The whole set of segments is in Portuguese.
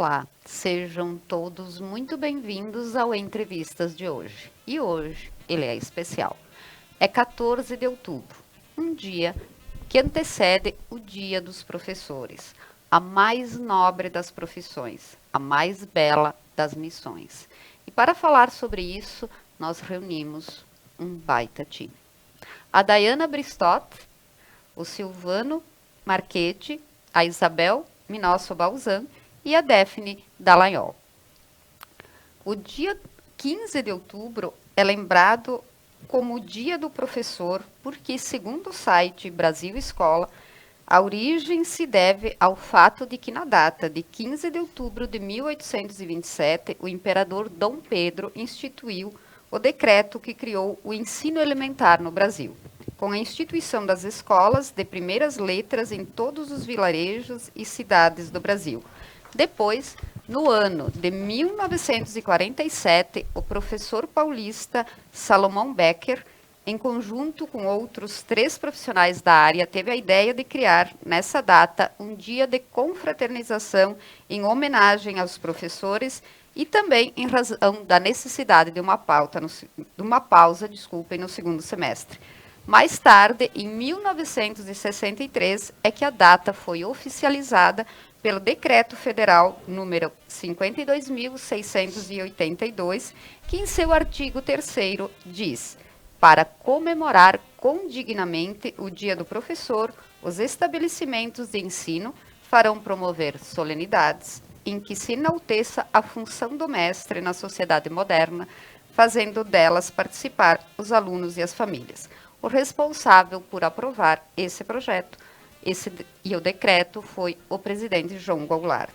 Olá, sejam todos muito bem-vindos ao Entrevistas de hoje. E hoje ele é especial. É 14 de outubro, um dia que antecede o Dia dos Professores, a mais nobre das profissões, a mais bela das missões. E para falar sobre isso, nós reunimos um baita time. A Dayana Bristott, o Silvano Marchetti, a Isabel Minosso Balzan e a Daphne Dallagnol. O dia 15 de outubro é lembrado como o Dia do Professor, porque, segundo o site Brasil Escola, a origem se deve ao fato de que, na data de 15 de outubro de 1827, o imperador Dom Pedro instituiu o decreto que criou o ensino elementar no Brasil, com a instituição das escolas de primeiras letras em todos os vilarejos e cidades do Brasil. Depois, no ano de 1947, o professor paulista Salomão Becker, em conjunto com outros 3 profissionais da área, teve a ideia de criar, nessa data, um dia de confraternização em homenagem aos professores e também em razão da necessidade de uma pausa no segundo semestre. Mais tarde, em 1963, é que a data foi oficializada pelo Decreto Federal número 52.682, que em seu artigo 3º diz: para comemorar condignamente o Dia do Professor, os estabelecimentos de ensino farão promover solenidades em que se enalteça a função do mestre na sociedade moderna, fazendo delas participar os alunos e as famílias. O responsável por aprovar esse projeto e o decreto foi o presidente João Goulart.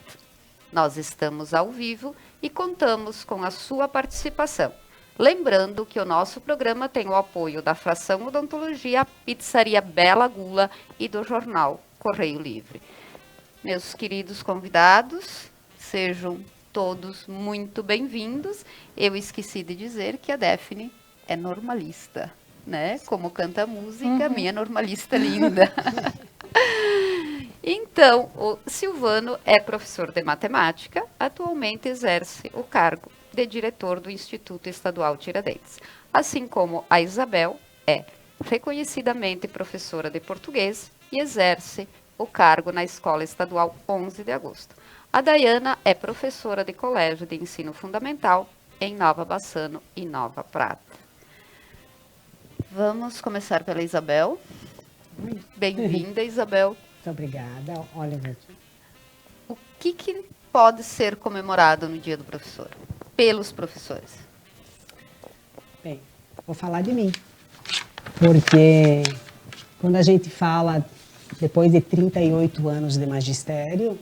Nós estamos ao vivo e contamos com a sua participação. Lembrando que o nosso programa tem o apoio da Fração Odontologia, Pizzaria Bela Gula e do jornal Correio Livre. Meus queridos convidados, sejam todos muito bem-vindos. Eu esqueci de dizer que a Daphne é normalista, né? Como canta a música, minha normalista linda. Então, o Silvano é professor de matemática, atualmente exerce o cargo de diretor do Instituto Estadual Tiradentes, assim como a Isabel é reconhecidamente professora de português e exerce o cargo na Escola Estadual 11 de Agosto. A Dayana é professora de colégio de ensino fundamental em Nova Bassano e Nova Prata. Vamos começar pela Isabel. Bem-vinda, Isabel. Muito obrigada. Olha, o que pode ser comemorado no Dia do Professor, pelos professores? Bem, vou falar de mim, porque quando a gente fala, depois de 38 anos de magistério,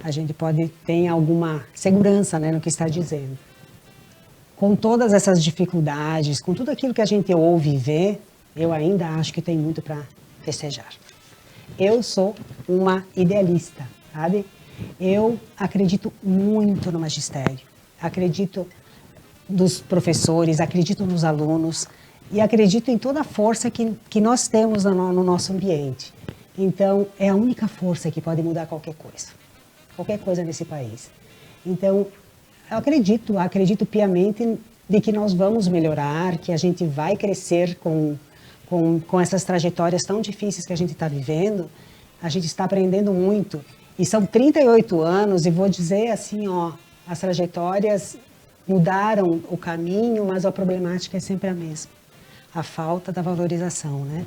a gente pode ter alguma segurança, né, no que está dizendo. Com todas essas dificuldades, com tudo aquilo que a gente ouve e vê, eu ainda acho que tem muito para festejar. Eu sou uma idealista, sabe? Eu acredito muito no magistério, acredito nos professores, acredito nos alunos e acredito em toda a força que nós temos no nosso ambiente. Então, é a única força que pode mudar qualquer coisa nesse país. Então, eu acredito piamente de que nós vamos melhorar, que a gente vai crescer com essas trajetórias tão difíceis que a gente está vivendo. A gente está aprendendo muito. E são 38 anos, e vou dizer assim, ó, as trajetórias mudaram o caminho, mas a problemática é sempre a mesma. A falta da valorização, né?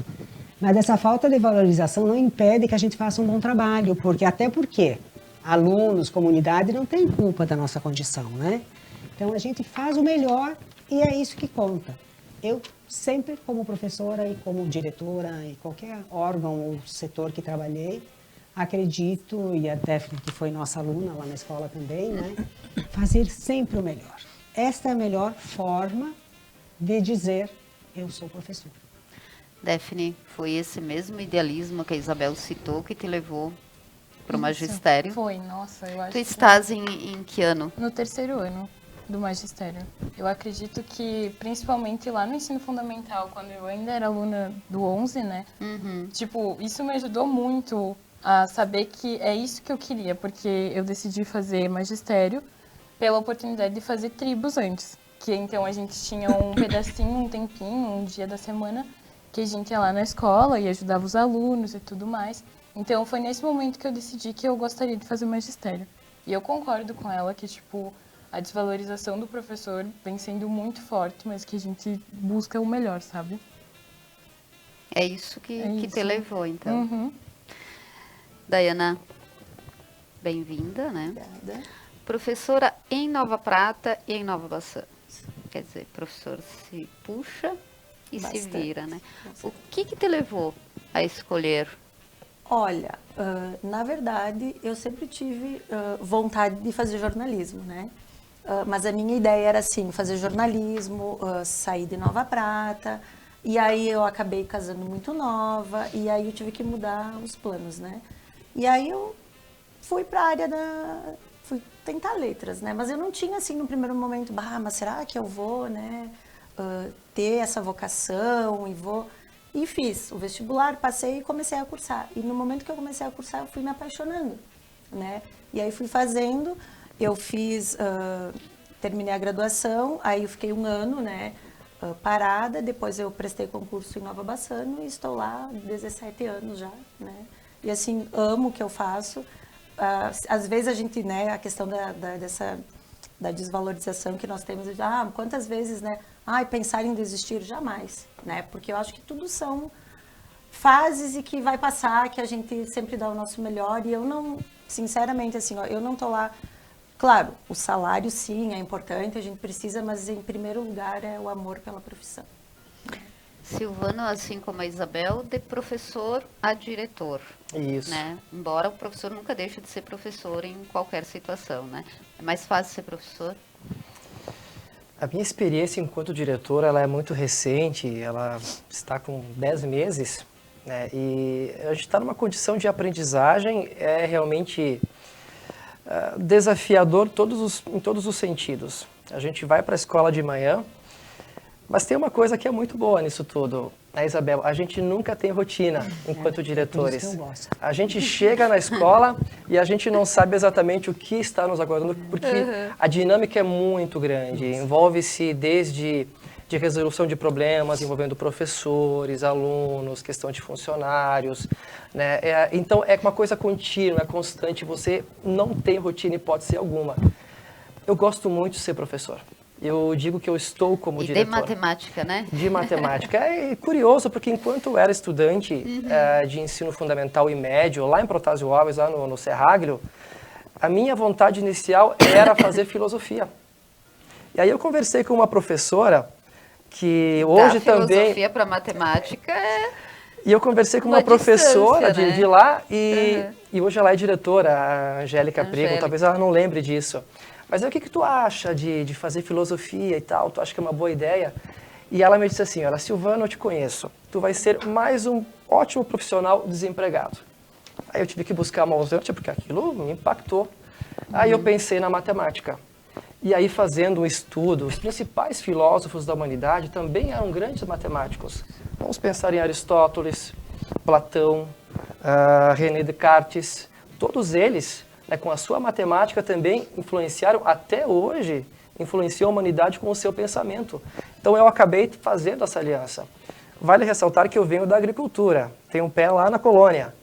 Mas essa falta de valorização não impede que a gente faça um bom trabalho, até porque alunos, comunidade não têm culpa da nossa condição, né? Então a gente faz o melhor e é isso que conta. Eu sempre, como professora e como diretora e qualquer órgão ou setor que trabalhei, acredito, e a Daphne, que foi nossa aluna lá na escola também, né, fazer sempre o melhor. Esta é a melhor forma de dizer eu sou professora. Daphne, foi esse mesmo idealismo que a Isabel citou que te levou para o magistério? Foi, nossa, eu acho que... Tu estás em que ano? No 3º ano do magistério. Eu acredito que, principalmente lá no ensino fundamental, quando eu ainda era aluna do 11, né? Tipo, isso me ajudou muito a saber que é isso que eu queria, porque eu decidi fazer magistério pela oportunidade de fazer tribos antes. Que então a gente tinha um pedacinho, um tempinho, um dia da semana que a gente ia lá na escola e ajudava os alunos e tudo mais. Então foi nesse momento que eu decidi que eu gostaria de fazer magistério. E eu concordo com ela que, tipo, a desvalorização do professor vem sendo muito forte, mas que a gente busca o melhor, sabe? É isso que isso. te levou, então. Uhum. Daiana, bem-vinda, né? Obrigada. Professora em Nova Prata e em Nova Bassã. Quer dizer, professor se puxa e se Bastante. vira, né? O que te levou a escolher? Olha, na verdade, eu sempre tive vontade de fazer jornalismo, né? Mas a minha ideia era, assim, fazer jornalismo, sair de Nova Prata, e aí eu acabei casando muito nova, e aí eu tive que mudar os planos, né? E aí eu fui para a área fui tentar letras, né? Mas eu não tinha, assim, no primeiro momento, mas será que eu vou, né? Ter essa vocação e vou... E fiz o vestibular, passei e comecei a cursar. E no momento que eu comecei a cursar, eu fui me apaixonando, né? E aí fui fazendo, eu fiz, terminei a graduação, aí eu fiquei um ano, né, parada, depois eu prestei concurso em Nova Bassano e estou lá há 17 anos já, né? E assim, amo o que eu faço. Às vezes a gente, né, a questão da desvalorização que nós temos, quantas vezes, né, pensar em desistir, jamais, né, porque eu acho que tudo são fases e que vai passar, que a gente sempre dá o nosso melhor, e eu não, sinceramente, assim, ó, eu não tô lá, claro, o salário sim é importante, a gente precisa, mas em primeiro lugar é o amor pela profissão. Silvano, assim como a Isabel, de professor a diretor. Isso. Né? Embora o professor nunca deixe de ser professor em qualquer situação, né? É mais fácil ser professor? A minha experiência enquanto diretor, ela é muito recente, ela está com 10 meses, né? E a gente está numa condição de aprendizagem, é realmente desafiador em todos os sentidos. A gente vai para a escola de manhã, mas tem uma coisa que é muito boa nisso tudo, né, Isabel? A gente nunca tem rotina enquanto diretores. Por isso que eu gosto. A gente chega na escola e a gente não sabe exatamente o que está nos aguardando, porque a dinâmica é muito grande. Envolve-se desde de resolução de problemas envolvendo professores, alunos, questão de funcionários, né? Então é uma coisa contínua, é constante. Você não tem rotina, hipótese alguma. Eu gosto muito de ser professor. Eu digo que eu estou como diretor. E de matemática, né? De matemática. É curioso, porque enquanto eu era estudante de ensino fundamental e médio, lá em Protásio Alves, lá no Serraglio, a minha vontade inicial era fazer filosofia. E aí eu conversei com uma professora que hoje também... filosofia para matemática é... E eu conversei com uma professora né? de lá e hoje ela é diretora, a Angélica Prigo, talvez ela não lembre disso. Mas aí, o que tu acha de fazer filosofia e tal? Tu acha que é uma boa ideia? E ela me disse assim, olha, Silvano, eu te conheço. Tu vai ser mais um ótimo profissional desempregado. Aí eu tive que buscar uma alternativa, porque aquilo me impactou. Aí eu pensei na matemática. E aí, fazendo um estudo, os principais filósofos da humanidade também eram grandes matemáticos. Vamos pensar em Aristóteles, Platão, René Descartes, todos eles... com a sua matemática também influenciaram, até hoje, influenciou a humanidade com o seu pensamento. Então eu acabei fazendo essa aliança. Vale ressaltar que eu venho da agricultura, tenho um pé lá na colônia.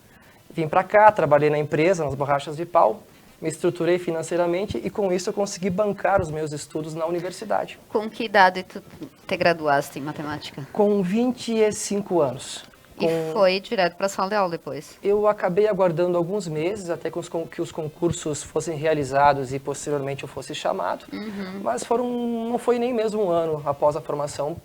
Vim para cá, trabalhei na empresa, nas borrachas de pau, me estruturei financeiramente e com isso eu consegui bancar os meus estudos na universidade. Com que idade tu te graduaste em matemática? Com 25 anos. E foi direto para a sala de aula depois? Eu acabei aguardando alguns meses até que os concursos fossem realizados e posteriormente eu fosse chamado, mas não foi nem mesmo um ano após a formação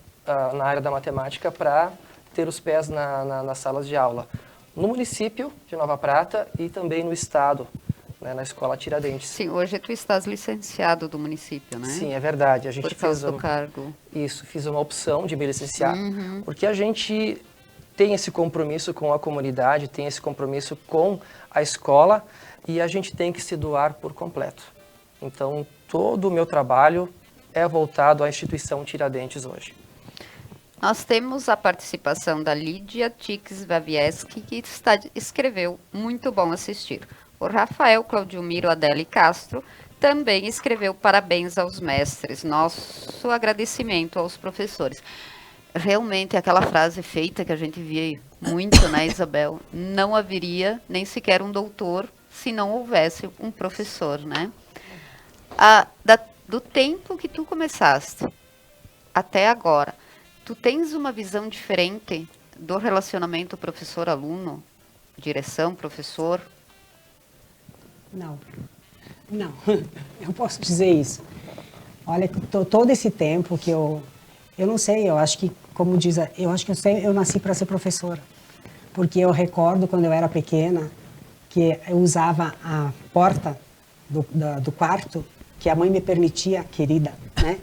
na área da matemática para ter os pés nas salas de aula. No município de Nova Prata e também no estado, né, na Escola Tiradentes. Sim, hoje tu estás licenciado do município, né? Sim, é verdade. A gente por causa do cargo. Isso, fiz uma opção de me licenciar, porque a gente... tem esse compromisso com a comunidade, tem esse compromisso com a escola e a gente tem que se doar por completo. Então, todo o meu trabalho é voltado à instituição Tiradentes hoje. Nós temos a participação da Lídia Tix-Vavieski, que escreveu muito bom assistir. O Rafael Claudiomiro Adeli Castro também escreveu parabéns aos mestres, nosso agradecimento aos professores. Realmente, aquela frase feita que a gente via muito, né, Isabel? Não haveria nem sequer um doutor se não houvesse um professor, né? Do tempo que tu começaste até agora, tu tens uma visão diferente do relacionamento professor-aluno? Direção, professor? Não, eu posso dizer isso. Olha, todo esse tempo que eu não sei, eu acho que, como diz, eu acho que eu nasci para ser professora. Porque eu recordo quando eu era pequena, que eu usava a porta do quarto, que a mãe me permitia, querida, né?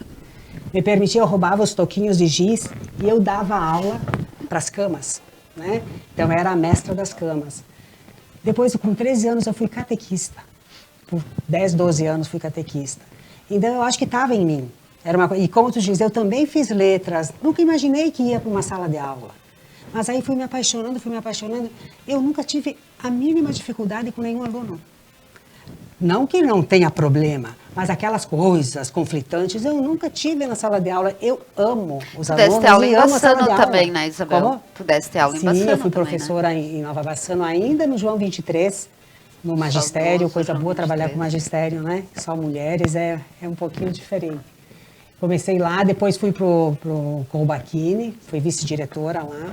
Me permitia, eu roubava os toquinhos de giz e eu dava aula para as camas, né? Então, eu era a mestra das camas. Depois, com 13 anos, eu fui catequista. Por 10, 12 anos, fui catequista. Então, eu acho que estava em mim. E como tu diz, eu também fiz letras. Nunca imaginei que ia para uma sala de aula. Mas aí fui me apaixonando. Eu nunca tive a mínima dificuldade com nenhum aluno. Não que não tenha problema, mas aquelas coisas conflitantes eu nunca tive na sala de aula. Eu amo os alunos deste aula e em amo a sala de Bassano aula. também, né, Isabel? Como? Tu deste aula em Sim, Bassano eu fui também, professora em Nova Bassano, ainda no João 23, no magistério. Saudoso Coisa João boa trabalhar 23. com magistério, né? Só mulheres, é um pouquinho diferente. Comecei lá, depois fui pro Colbachini, fui vice-diretora lá.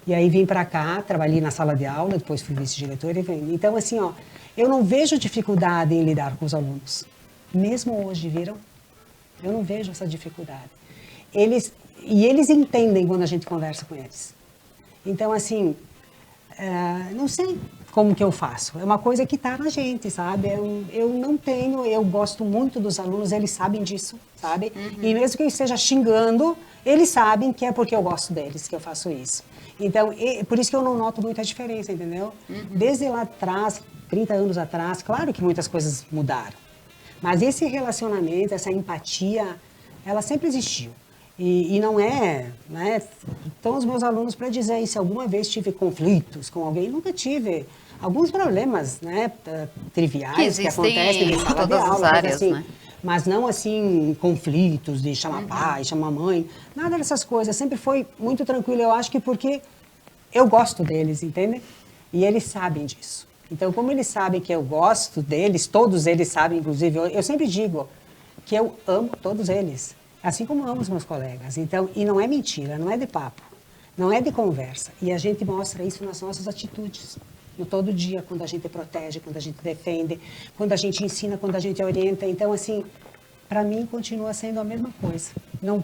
E aí vim para cá, trabalhei na sala de aula, depois fui vice-diretora e vim. Então, assim, ó, eu não vejo dificuldade em lidar com os alunos. Mesmo hoje, viram? Eu não vejo essa dificuldade. Eles entendem quando a gente conversa com eles. Então, assim, não sei como que eu faço. É uma coisa que está na gente, sabe? Eu gosto muito dos alunos, eles sabem disso, sabe? E mesmo que eu esteja xingando, eles sabem que é porque eu gosto deles que eu faço isso. Então, por isso que eu não noto muita diferença, entendeu? Desde lá atrás, 30 anos atrás, claro que muitas coisas mudaram. Mas esse relacionamento, essa empatia, ela sempre existiu. E não é, né? Então, os meus alunos, para dizer se alguma vez tive conflitos com alguém, nunca tive. Alguns problemas, né, triviais que acontecem em sala de aula, áreas, assim, né? Mas não assim, conflitos de chamar pai, chamar mãe, nada dessas coisas. Sempre foi muito tranquilo, eu acho que porque eu gosto deles, entende? E eles sabem disso. Então, como eles sabem que eu gosto deles, todos eles sabem, inclusive, eu sempre digo que eu amo todos eles, assim como amo os meus colegas. Então, e não é mentira, não é de papo, não é de conversa. E a gente mostra isso nas nossas atitudes, no todo dia, quando a gente protege, quando a gente defende, quando a gente ensina, quando a gente orienta. Então, assim, para mim continua sendo a mesma coisa. Não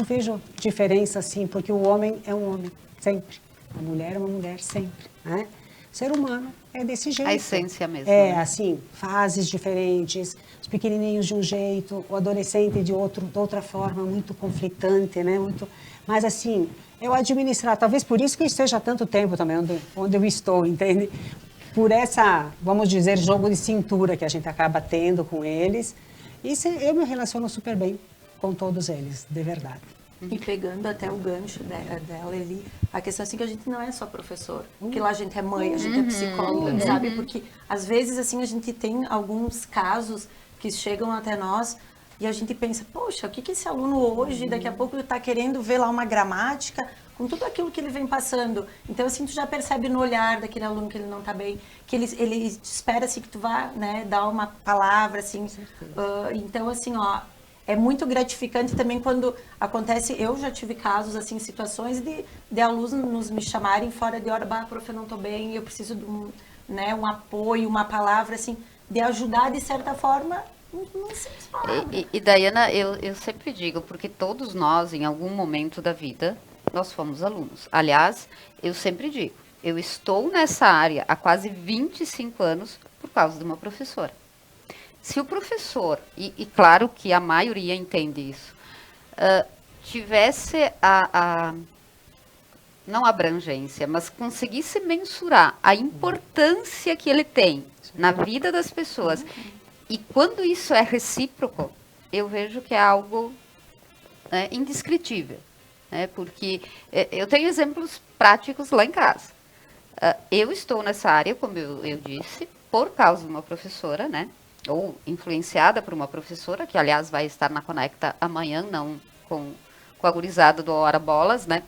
vejo diferença assim, porque o homem é um homem, sempre. A mulher é uma mulher, sempre, né? O ser humano é desse jeito. A essência mesmo. É, né? assim, fases diferentes, os pequenininhos de um jeito, o adolescente de outra forma, muito conflitante, né? Mas, assim, eu administrar, talvez por isso que eu esteja há tanto tempo também onde eu estou, entende? Por essa, vamos dizer, jogo de cintura que a gente acaba tendo com eles. E eu me relaciono super bem com todos eles, de verdade. E pegando até o gancho dela ali, a questão assim que a gente não é só professor, que lá a gente é mãe, a gente é psicóloga, sabe? Porque às vezes assim a gente tem alguns casos que chegam até nós e a gente pensa, poxa, o que esse aluno hoje, daqui a pouco ele está querendo ver lá uma gramática com tudo aquilo que ele vem passando. Então assim, tu já percebe no olhar daquele aluno que ele não está bem, que ele espera assim que tu vá, né, dar uma palavra assim. Então assim, ó, é muito gratificante também quando acontece, eu já tive casos, assim, situações de alunos me chamarem fora de hora, prof, eu não estou bem, eu preciso de um apoio, uma palavra, assim, de ajudar de certa forma, não sei falar. E Daiana, eu sempre digo, porque todos nós, em algum momento da vida, nós fomos alunos. Aliás, eu sempre digo, eu estou nessa área há quase 25 anos por causa de uma professora. Se o professor, e claro que a maioria entende isso, tivesse não a abrangência, mas conseguisse mensurar a importância que ele tem na vida das pessoas, e quando isso é recíproco, eu vejo que é algo indescritível. né? Porque eu tenho exemplos práticos lá em casa. Eu estou nessa área, como eu disse, por causa de uma professora, né? Ou influenciada por uma professora, que aliás vai estar na Conecta amanhã, não com a gurizada do Hora Bolas, né?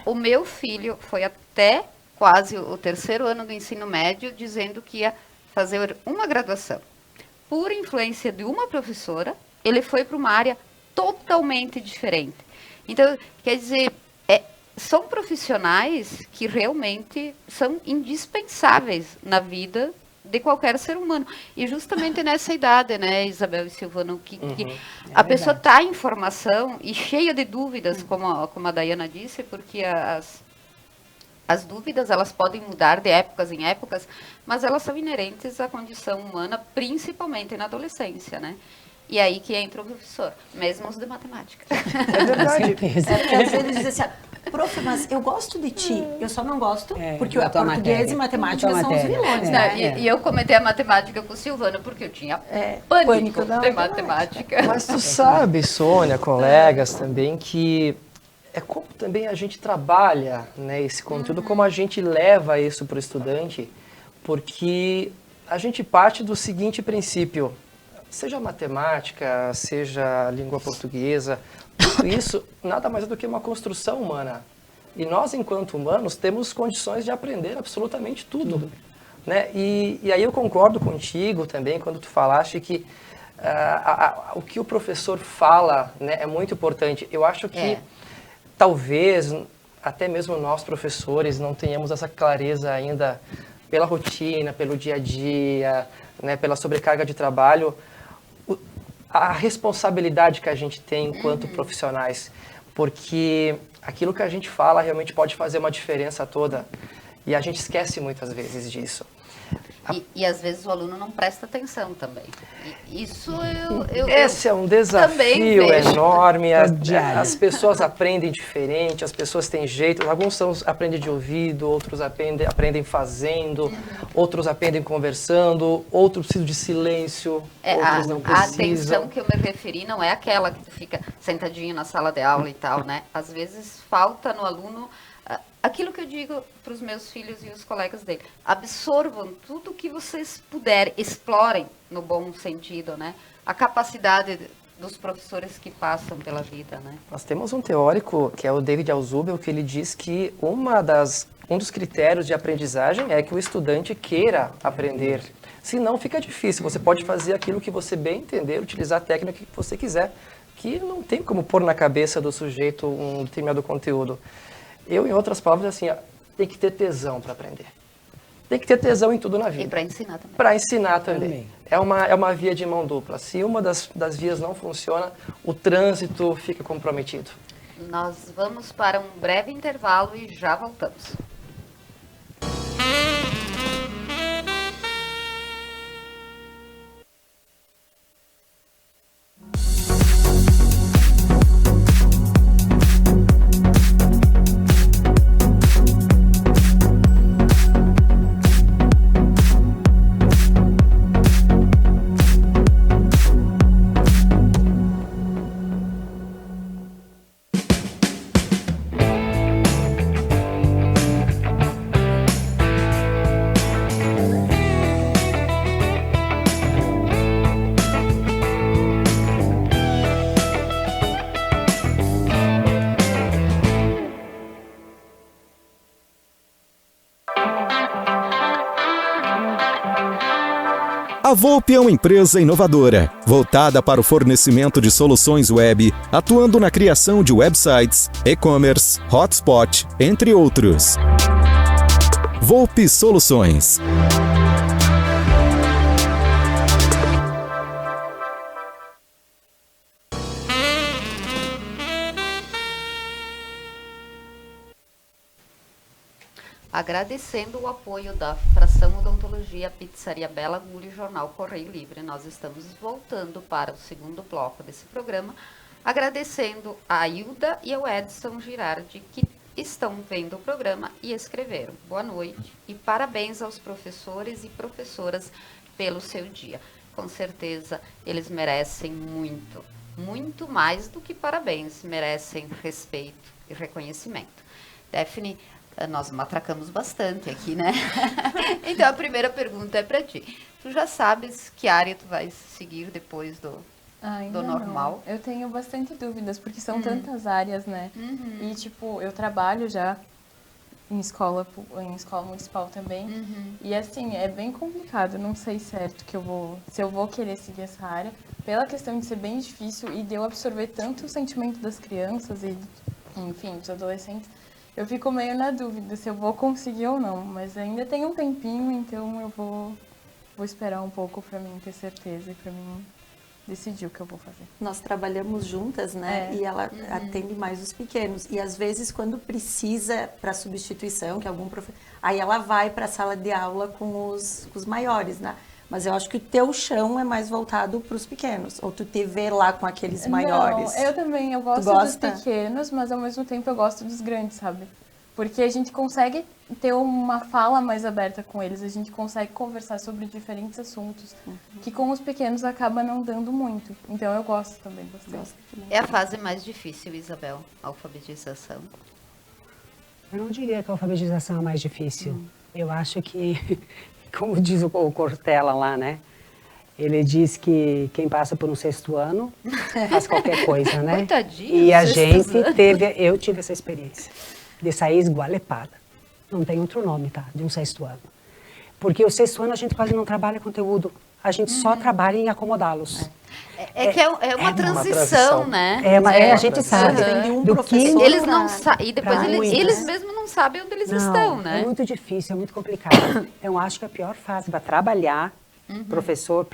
O meu filho foi até quase o 3º ano do ensino médio dizendo que ia fazer uma graduação. Por influência de uma professora, ele foi para uma área totalmente diferente. Então, quer dizer, são profissionais que realmente são indispensáveis na vida de qualquer ser humano. E justamente nessa idade, né, Isabel e Silvano, que a pessoa está em formação e cheia de dúvidas, como a Dayana disse, porque as dúvidas, elas podem mudar de épocas em épocas, mas elas são inerentes à condição humana, principalmente na adolescência, né? E aí que entra o professor, mesmo os de matemática. É verdade. Porque às vezes diz assim, prof, mas eu gosto de ti, eu só não gosto porque o português matéria. e matemática são os vilões, né? E eu comentei a matemática com o Silvano porque eu tinha pânico de matemática. Mas tu sabe, Sônia, colegas também, que é como também a gente trabalha, né, esse conteúdo, como a gente leva isso para o estudante, porque a gente parte do seguinte princípio: seja matemática, seja língua portuguesa, tudo isso nada mais é do que uma construção humana. E nós, enquanto humanos, temos condições de aprender absolutamente tudo. Né? E aí eu concordo contigo também quando tu falaste que o que o professor fala, né, é muito importante. Eu acho que talvez até mesmo nós, professores, não tenhamos essa clareza ainda pela rotina, pelo dia a dia, né, pela sobrecarga de trabalho, a responsabilidade que a gente tem enquanto profissionais, porque aquilo que a gente fala realmente pode fazer uma diferença toda, e a gente esquece muitas vezes disso. E às vezes o aluno não presta atenção também. Isso Esse é um desafio enorme. As pessoas aprendem diferente, as pessoas têm jeito. Alguns aprendem de ouvido, outros aprendem fazendo, outros aprendem conversando, outros precisam de silêncio, outros não precisam. A atenção que eu me referi não é aquela que tu fica sentadinho na sala de aula e tal, né? Às vezes falta no aluno aquilo que eu digo para os meus filhos e os colegas dele: absorvam tudo que vocês puderem, explorem no bom sentido, né? A capacidade dos professores que passam pela vida, né? Nós temos um teórico, que é o David Alzubel, que ele diz que um dos critérios de aprendizagem é que o estudante queira aprender. Senão fica difícil. Você pode fazer aquilo que você bem entender, utilizar a técnica que você quiser, que não tem como pôr na cabeça do sujeito um determinado conteúdo. Em outras palavras, assim, tem que ter tesão para aprender. Tem que ter tesão em tudo na vida. E para ensinar também. Para ensinar também. É uma via de mão dupla. Se uma das vias não funciona, o trânsito fica comprometido. Nós vamos para um breve intervalo e já voltamos. A Volpe é uma empresa inovadora, voltada para o fornecimento de soluções web, atuando na criação de websites, e-commerce, hotspot, entre outros. Volpe Soluções. Agradecendo o apoio da Fração Odontologia, Pizzaria Bela Agulha e Jornal Correio Livre, nós estamos voltando para o segundo bloco desse programa, agradecendo a Hilda e ao Edson Girardi, que estão vendo o programa e escreveram. Boa noite e parabéns aos professores e professoras pelo seu dia. Com certeza, eles merecem muito muito mais do que parabéns, merecem respeito e reconhecimento. Daphne, nós matracamos bastante aqui, né? Então, a primeira pergunta é para ti. Tu já sabes que área tu vais seguir depois do normal? Não. Eu tenho bastante dúvidas, porque são tantas áreas, né? E, tipo, eu trabalho já em escola municipal também. E, assim, é bem complicado. Não sei certo se eu vou querer seguir essa área, pela questão de ser bem difícil e de eu absorver tanto o sentimento das crianças e, enfim, dos adolescentes. Eu fico meio na dúvida se eu vou conseguir ou não, mas ainda tem um tempinho, então eu vou esperar um pouco para mim ter certeza e para mim decidir o que eu vou fazer. Nós trabalhamos juntas, né? E ela atende mais os pequenos. E às vezes, quando precisa para substituição, que algum professor, aí ela vai para a sala de aula com os maiores, né? Mas eu acho que o teu chão é mais voltado para os pequenos. Ou tu te vê lá com aqueles maiores? Não, eu também. Eu gosto dos pequenos, mas ao mesmo tempo eu gosto dos grandes, sabe? Porque a gente consegue ter uma fala mais aberta com eles. A gente consegue conversar sobre diferentes assuntos. Que com os pequenos acaba não dando muito. Então eu gosto também bastante. É a fase mais difícil, Isabel, a alfabetização? Eu não diria que a alfabetização é mais difícil. Eu acho que, como diz o Cortella lá, né? Ele diz que quem passa por um 6º ano faz qualquer coisa, né? Coitadinho, e a gente eu tive essa experiência de sair esgualepada. Não tem outro nome, tá? De um 6º ano. Porque o 6º ano a gente quase não trabalha conteúdo. A gente só trabalha em acomodá-los. É uma transição, né? A gente sabe. Do professor, eles não sabem, e depois eles né? mesmos não sabem onde eles estão, né? É muito difícil, é muito complicado. Eu acho que a pior fase para trabalhar, professor,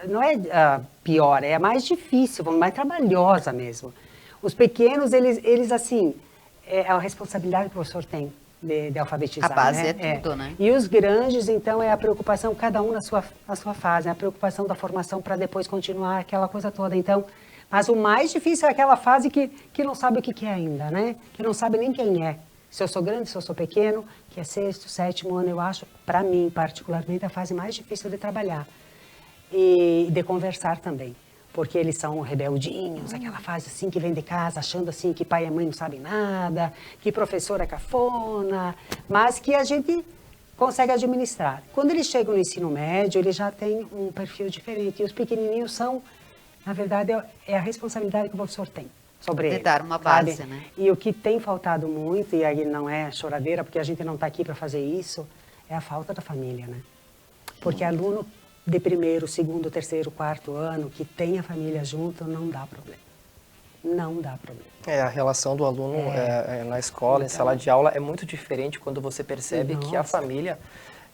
não é pior, é a mais difícil, mais trabalhosa mesmo. Os pequenos, eles assim, é a responsabilidade que o professor tem de alfabetizar. A base né? é tudo, né? E os grandes, então, é a preocupação, cada um na sua fase, a preocupação da formação para depois continuar aquela coisa toda. Então, mas o mais difícil é aquela fase que não sabe o que é ainda, né? Que não sabe nem quem é. Se eu sou grande, se eu sou pequeno, que é 6º, 7º ano, eu acho, para mim, particularmente, a fase mais difícil de trabalhar. E de conversar também. Porque eles são rebeldinhos, aquela fase assim que vem de casa achando assim que pai e mãe não sabem nada, que professor é cafona, mas que a gente consegue administrar. Quando eles chegam no ensino médio, eles já têm um perfil diferente. E os pequenininhos são, na verdade, é a responsabilidade que o professor tem sobre eles. De dar uma base, né? E o que tem faltado muito, e aí não é choradeira, porque a gente não está aqui para fazer isso, é a falta da família, né? Porque aluno de 1º, 2º, 3º, 4º ano, que tem a família junto, não dá problema. Não dá problema. A relação do aluno na escola, em sala de aula, é muito diferente quando você percebe que a família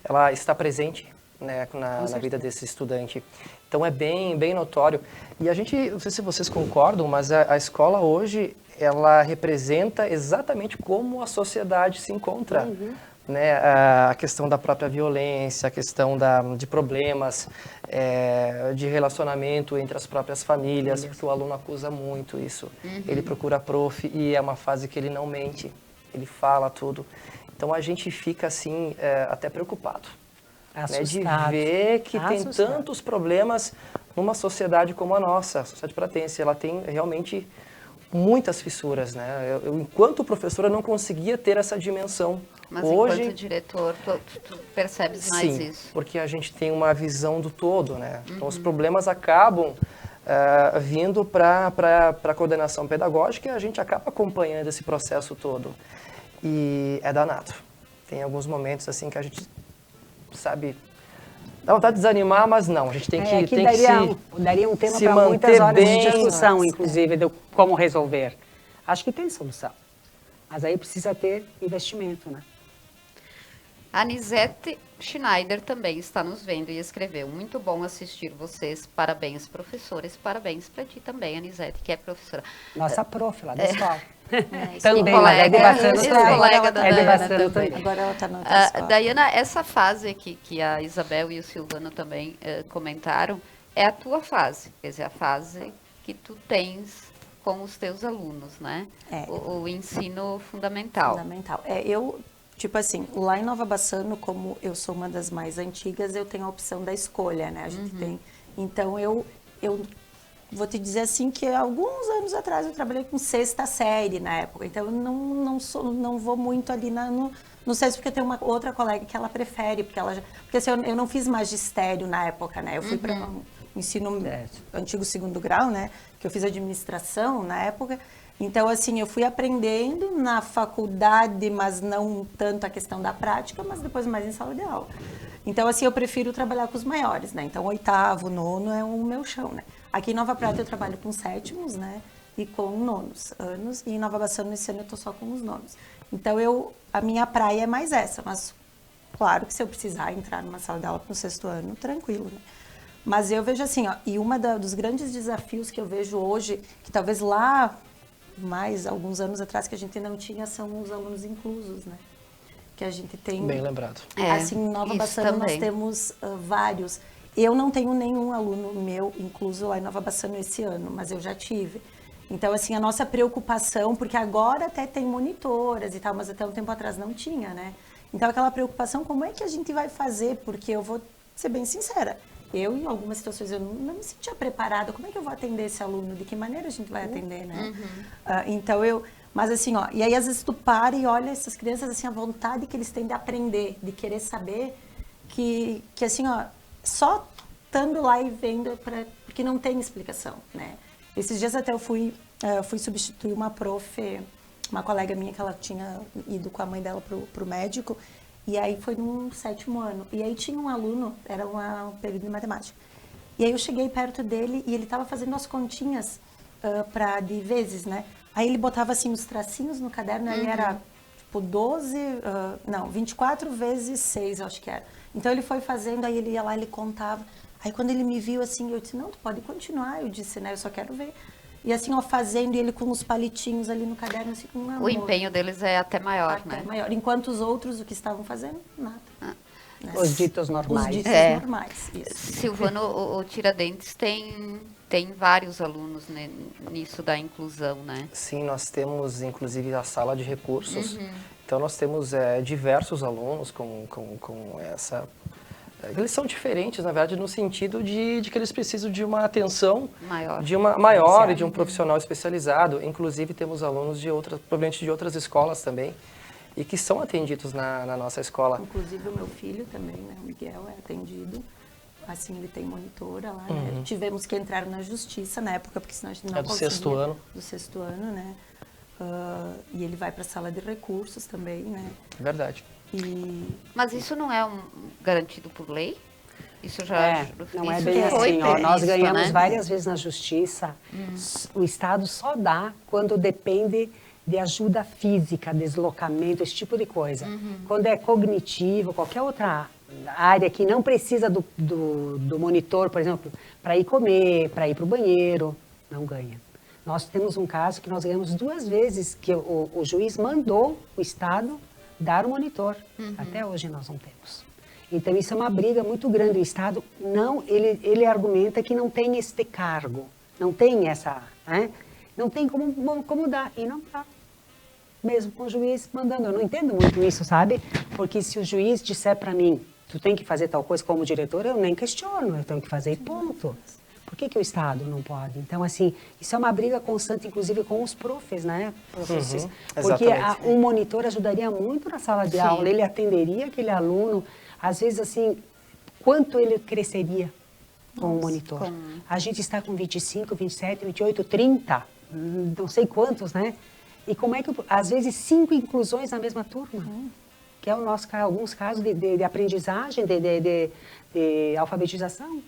ela está presente, né, na vida desse estudante. Então é bem notório. E a gente, não sei se vocês concordam, mas a escola hoje, ela representa exatamente como a sociedade se encontra. Né, a questão da própria violência, a questão de problemas de relacionamento entre as próprias famílias, porque o aluno acusa muito isso. Ele procura a prof e é uma fase que ele não mente, ele fala tudo. Então a gente fica assim até preocupado, né, de ver que tem tantos problemas numa sociedade como a nossa, a sociedade pratense. Ela tem realmente muitas fissuras, né? Eu enquanto professora, não conseguia ter essa dimensão. Mas hoje, enquanto diretor, tu percebes mais isso? Porque a gente tem uma visão do todo, né? Então, os problemas acabam vindo para a coordenação pedagógica e a gente acaba acompanhando esse processo todo. E é danado. Tem alguns momentos assim que a gente, sabe, dá vontade de desanimar, mas não, a gente tem que daria um tema se para muitas horas bem, de discussão, inclusive, de como resolver. Acho que tem solução, mas aí precisa ter investimento, né? A Anisete Schneider também está nos vendo e escreveu: muito bom assistir vocês, parabéns professores, parabéns para ti também, Anisete, que é professora. Nossa prof lá da escola. Também, mas é de Bassano também. Colega da É de Dayana Bassano também. Agora ela está na outra escola. Dayana, essa fase aqui que a Isabel e o Silvano também comentaram, é a tua fase, quer dizer, a fase que tu tens com os teus alunos, né? O ensino fundamental. Fundamental. Eu, tipo assim, lá em Nova Bassano, como eu sou uma das mais antigas, eu tenho a opção da escolha, né? A gente tem. Então, eu vou te dizer assim que alguns anos atrás eu trabalhei com 6ª série na época, então eu não vou muito ali no sexto, porque tem uma outra colega que ela prefere, porque assim, eu não fiz magistério na época, né? Eu fui para ensino antigo 2º grau, né? Que eu fiz administração na época. Então, assim, eu fui aprendendo na faculdade, mas não tanto a questão da prática, mas depois mais em sala de aula. Então, assim, eu prefiro trabalhar com os maiores, né? Então, 8º, 9º é o meu chão, né? Aqui em Nova Prata eu trabalho com 7º, né? E com 9º anos. E em Nova Bassano, nesse ano, eu tô só com os 9º. Então, a minha praia é mais essa, mas claro que se eu precisar entrar numa sala de aula para o 6º ano, tranquilo, né? Mas eu vejo assim, ó, e dos grandes desafios que eu vejo hoje, que talvez lá, mais alguns anos atrás, que a gente não tinha, são os alunos inclusos, né? Que a gente tem... Bem lembrado. Assim, em Nova Bassano nós temos vários. Eu não tenho nenhum aluno meu incluso lá em Nova Bassano esse ano, mas eu já tive. Então, assim, a nossa preocupação, porque agora até tem monitoras e tal, mas até um tempo atrás não tinha, né? Então, aquela preocupação, como é que a gente vai fazer? Porque eu vou ser bem sincera, eu, em algumas situações, eu não me sentia preparada. Como é que eu vou atender esse aluno? De que maneira a gente vai atender, né? Então, mas assim, ó, e aí às vezes tu para e olha essas crianças, assim, a vontade que eles têm de aprender, de querer saber, que assim, ó, só estando lá e vendo, porque não tem explicação, né? Esses dias até eu fui substituir uma uma colega minha que ela tinha ido com a mãe dela pro médico, e aí foi no 7º ano. E aí tinha um aluno, era um período de matemática. E aí eu cheguei perto dele e ele estava fazendo as continhas de vezes, né? Aí ele botava assim os tracinhos no caderno, aí era tipo 24 vezes 6, eu acho que era. Então ele foi fazendo, aí ele ia lá, ele contava. Aí quando ele me viu assim, eu disse, não, tu pode continuar. Eu disse, né, eu só quero ver. E assim, ó, fazendo, e ele com os palitinhos ali no caderno, assim, com um amor. O empenho deles é até maior, né? Até maior. Enquanto os outros, o que estavam fazendo, nada. Né? Os ditos normais. Os ditos normais, isso. Silvano, o Tiradentes tem vários alunos nisso da inclusão, né? Sim, nós temos, inclusive, a sala de recursos. Então, nós temos diversos alunos com essa... Eles são diferentes, na verdade, no sentido de que eles precisam de uma atenção maior e de um profissional especializado. Inclusive, temos alunos provavelmente de outras escolas também, e que são atendidos na nossa escola. Inclusive, o meu filho também, né? O Miguel é atendido. Assim, ele tem monitora lá, né? Tivemos que entrar na justiça na época, porque senão a gente não conseguia. É do 6º ano. Do 6º ano, né? E ele vai para a sala de recursos também, né? Verdade. Mas isso não é garantido por lei? Isso já não é bem assim, ó, nós ganhamos várias vezes na justiça. O Estado só dá quando depende de ajuda física, deslocamento, esse tipo de coisa. Quando é cognitivo, qualquer outra área que não precisa do monitor, por exemplo, para ir comer, para ir para o banheiro, não ganha. Nós temos um caso que nós ganhamos 2 vezes, que o juiz mandou o Estado dar o monitor. Até hoje nós não temos. Então isso é uma briga muito grande. O Estado ele argumenta que não tem este cargo, não tem essa, né? Não tem como dar, e não dá. Mesmo com o juiz mandando. Eu não entendo muito isso, sabe? Porque se o juiz disser para mim, tu tem que fazer tal coisa como diretor, eu nem questiono, eu tenho que fazer e ponto. Por que o Estado não pode? Então, assim, isso é uma briga constante, inclusive com os profs, né? Porque um monitor ajudaria muito na sala de aula, ele atenderia aquele aluno, às vezes, assim, quanto ele cresceria com o monitor? A gente está com 25, 27, 28, 30, não sei quantos, né? E como é que, às vezes, 5 inclusões na mesma turma? Que é o nosso, alguns casos de aprendizagem, de alfabetização.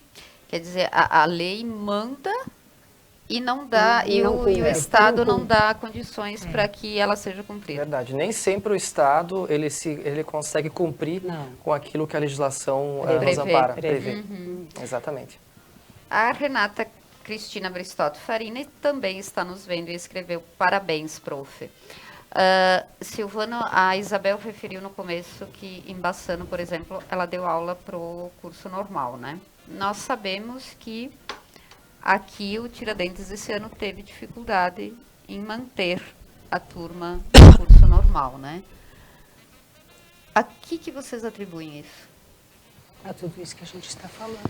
Quer dizer, a lei manda e não dá, e o Estado não dá condições para que ela seja cumprida. Verdade. Nem sempre o Estado ele consegue cumprir com aquilo que a legislação nos ampara. Prevê. Exatamente. A Renata Cristina Bristotti Farini também está nos vendo e escreveu: parabéns, prof. Silvano, a Isabel referiu no começo que em Bassano, por exemplo, ela deu aula para o curso normal, né? Nós sabemos que aqui o Tiradentes esse ano teve dificuldade em manter a turma do curso normal, né? A que vocês atribuem isso? A tudo isso que a gente está falando.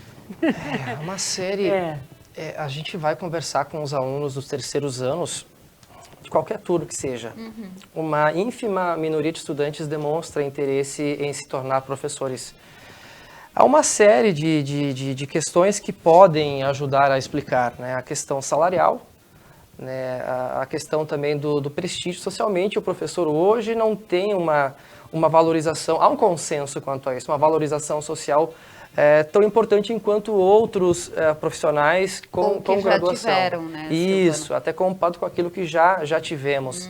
Uma série... A gente vai conversar com os alunos dos terceiros anos, de qualquer turno que seja. Uma ínfima minoria de estudantes demonstra interesse em se tornar professores. Há uma série de questões que podem ajudar a explicar, né? A questão salarial, né? A questão também do prestígio. Socialmente, o professor hoje não tem uma valorização, há um consenso quanto a isso, uma valorização social tão importante enquanto outros profissionais com graduação. Já tiveram, né, isso, Silvana? até comparado com aquilo que já tivemos.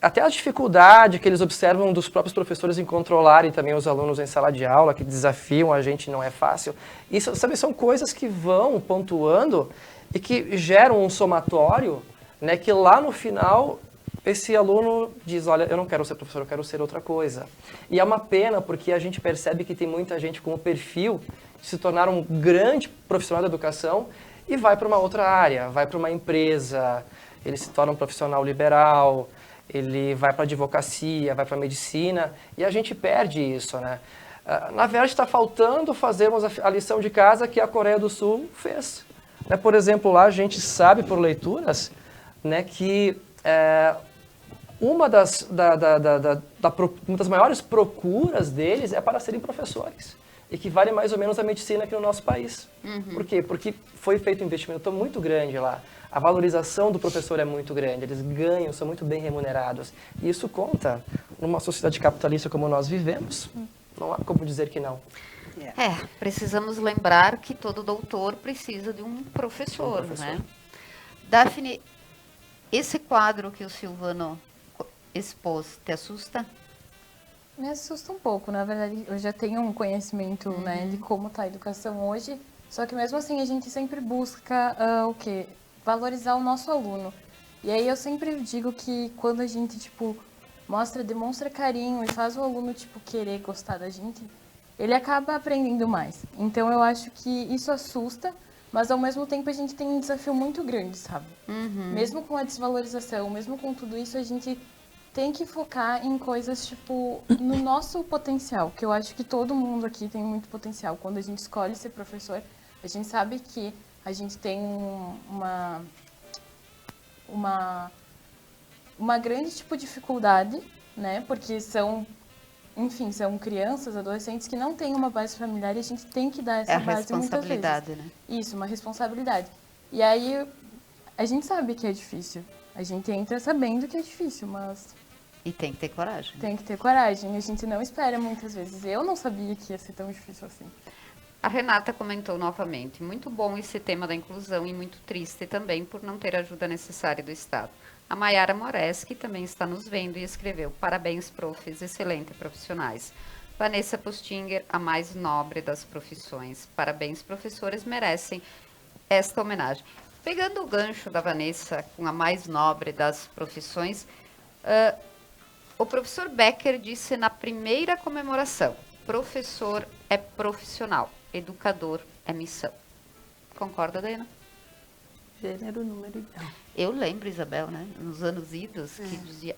Até a dificuldade que eles observam dos próprios professores em controlarem também os alunos em sala de aula, que desafiam a gente, não é fácil. Isso, sabe, são coisas que vão pontuando e que geram um somatório, né, que lá no final esse aluno diz, olha, eu não quero ser professor, eu quero ser outra coisa. E é uma pena porque a gente percebe que tem muita gente com o perfil de se tornar um grande profissional da educação e vai para uma outra área, vai para uma empresa, ele se torna um profissional liberal, ele vai para a advocacia, vai para a medicina, e a gente perde isso, né? Na verdade, está faltando fazermos a lição de casa que a Coreia do Sul fez. Né? Por exemplo, lá a gente sabe por leituras, né, que uma das maiores procuras deles é para serem professores, equivale mais ou menos à medicina aqui no nosso país. Por quê? Porque foi feito um investimento muito grande lá. A valorização do professor é muito grande, eles ganham, são muito bem remunerados. E isso conta numa sociedade capitalista como nós vivemos. Não há como dizer que não. Precisamos lembrar que todo doutor precisa de um professor, né? Daphne, esse quadro que o Silvano expôs, te assusta? Me assusta um pouco, na verdade, eu já tenho um conhecimento, né, de como está a educação hoje, só que mesmo assim a gente sempre busca o quê? Valorizar o nosso aluno. E aí eu sempre digo que quando a gente, tipo, demonstra carinho e faz o aluno, tipo, querer gostar da gente, ele acaba aprendendo mais. Então eu acho que isso assusta, mas ao mesmo tempo a gente tem um desafio muito grande, sabe? Mesmo com a desvalorização, mesmo com tudo isso, a gente tem que focar em coisas, tipo, no nosso potencial, que eu acho que todo mundo aqui tem muito potencial. Quando a gente escolhe ser professor, a gente sabe que a gente tem uma grande, tipo, dificuldade, né? Porque são crianças, adolescentes que não têm uma base familiar e a gente tem que dar essa base muitas vezes. Responsabilidade, né? Isso, uma responsabilidade. E aí, a gente sabe que é difícil. A gente entra sabendo que é difícil, mas... E tem que ter coragem. Tem que ter coragem. A gente não espera muitas vezes. Eu não sabia que ia ser tão difícil assim. A Renata comentou novamente, muito bom esse tema da inclusão e muito triste também por não ter a ajuda necessária do Estado. A Maiara Moreschi também está nos vendo e escreveu, parabéns, profs, excelente profissionais. Vanessa Postinger, a mais nobre das profissões. Parabéns, professores, merecem esta homenagem. Pegando o gancho da Vanessa com a mais nobre das profissões, o professor Becker disse na primeira comemoração, professor é profissional, educador é missão. Concorda, Dana? Gênero, número e grau. Eu lembro, Isabel, né, nos anos idos, que dizia,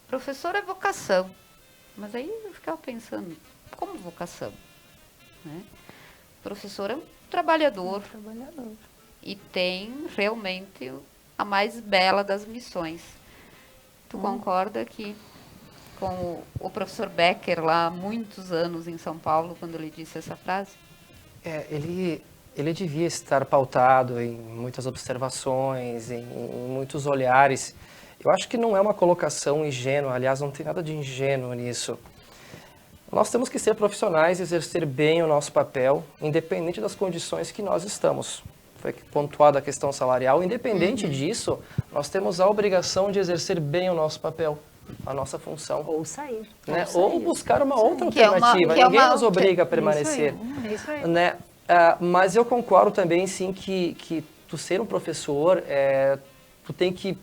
professor é vocação. Mas aí eu ficava pensando, como vocação? Né? Professor é um trabalhador. E tem realmente a mais bela das missões. Tu concorda que com o professor Becker lá há muitos anos em São Paulo, quando ele disse essa frase? Ele devia estar pautado em muitas observações, em muitos olhares. Eu acho que não é uma colocação ingênua, aliás, não tem nada de ingênuo nisso. Nós temos que ser profissionais e exercer bem o nosso papel, independente das condições que nós estamos. Foi pontuada a questão salarial. Independente disso, nós temos a obrigação de exercer bem o nosso papel, a nossa função. Ou sair. Né? Ou buscar uma outra alternativa. Ninguém nos obriga a permanecer. Isso aí. Né? Mas eu concordo também, sim, que tu ser um professor, tu tem que,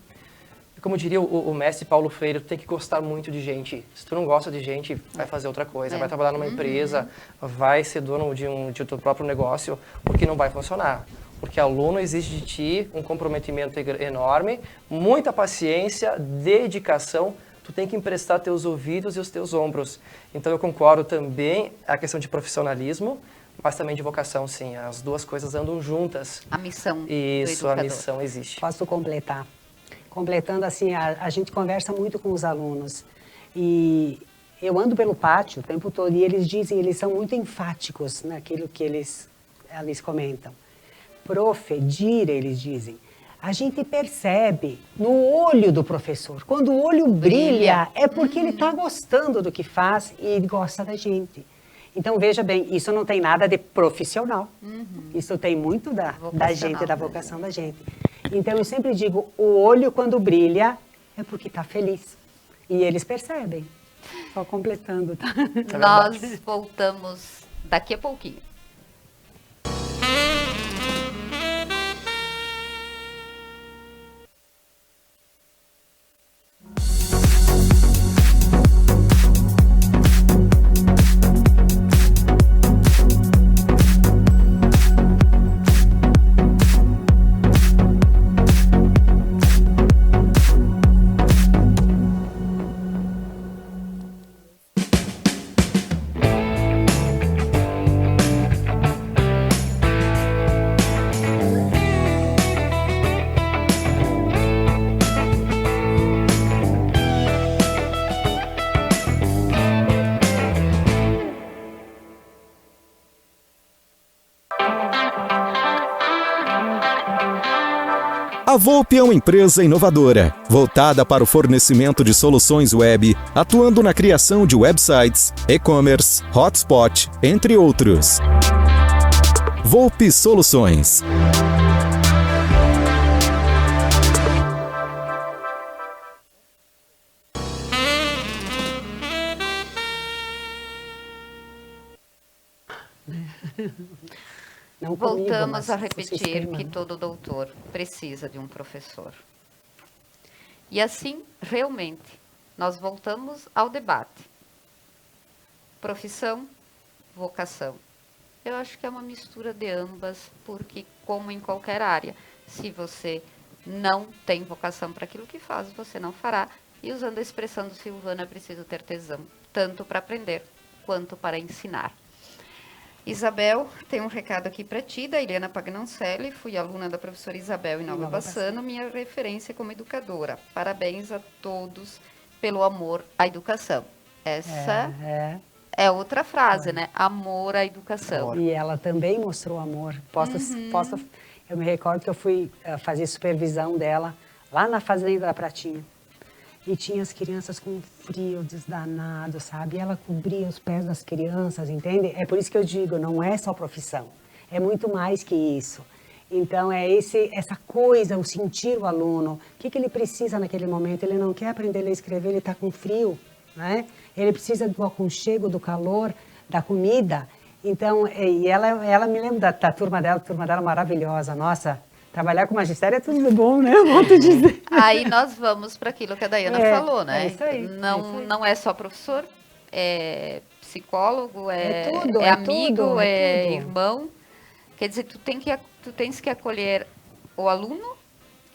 como diria o mestre Paulo Freire, tu tem que gostar muito de gente. Se tu não gosta de gente, vai fazer outra coisa, vai trabalhar numa empresa, vai ser dono de teu próprio negócio, porque não vai funcionar. Porque aluno exige de ti um comprometimento enorme, muita paciência, dedicação. Tu tem que emprestar teus ouvidos e os teus ombros. Então eu concordo também a questão de profissionalismo, mas também de vocação, sim. As duas coisas andam juntas. A missão Isso, do a educador. missão existe. Posso completar? Completando assim, a gente conversa muito com os alunos e eu ando pelo pátio o tempo todo e eles são muito enfáticos naquilo que eles comentam. Prof, dire, eles dizem, a gente percebe no olho do professor. Quando o olho brilha, é porque ele está gostando do que faz e gosta da gente. Então, veja bem, isso não tem nada de profissional. Isso tem muito da gente, da vocação da gente. Então, eu sempre digo, o olho quando brilha é porque está feliz. E eles percebem. Só completando, tá? Nós voltamos daqui a pouquinho. A Volpe é uma empresa inovadora, voltada para o fornecimento de soluções web, atuando na criação de websites, e-commerce, hotspot, entre outros. Volpe Soluções. Não comigo, Voltamos mas a com o repetir sistema, que né? todo doutor precisa de um professor. E assim, realmente, nós voltamos ao debate. Profissão, vocação. Eu acho que é uma mistura de ambas, porque, como em qualquer área, se você não tem vocação para aquilo que faz, você não fará. E usando a expressão do Silvano, é preciso ter tesão, tanto para aprender quanto para ensinar. Isabel, tem um recado aqui para ti, da Eliana Pagnancelli. Fui aluna da professora Isabel em Nova Bassano, minha referência como educadora. Parabéns a todos pelo amor à educação. Essa é outra frase, né? Amor à educação. E ela também mostrou amor. Eu me recordo que eu fui fazer supervisão dela lá na Fazenda da Pratinha. E tinha as crianças com frio desdanado, sabe? E ela cobria os pés das crianças, entende? É por isso que eu digo, não é só profissão. É muito mais que isso. Então, é essa coisa, o sentir o aluno. O que ele precisa naquele momento? Ele não quer aprender a ler e escrever, ele está com frio, né? Ele precisa do aconchego, do calor, da comida. Então, e ela me lembra da turma dela maravilhosa. Nossa, trabalhar com magistério é tudo de bom, né? Eu vou te dizer. Aí nós vamos para aquilo que a Daiana falou, né? É isso aí, não é só professor, é psicólogo, tudo, é amigo, tudo, é tudo. irmão. Quer dizer, tu tens que acolher o aluno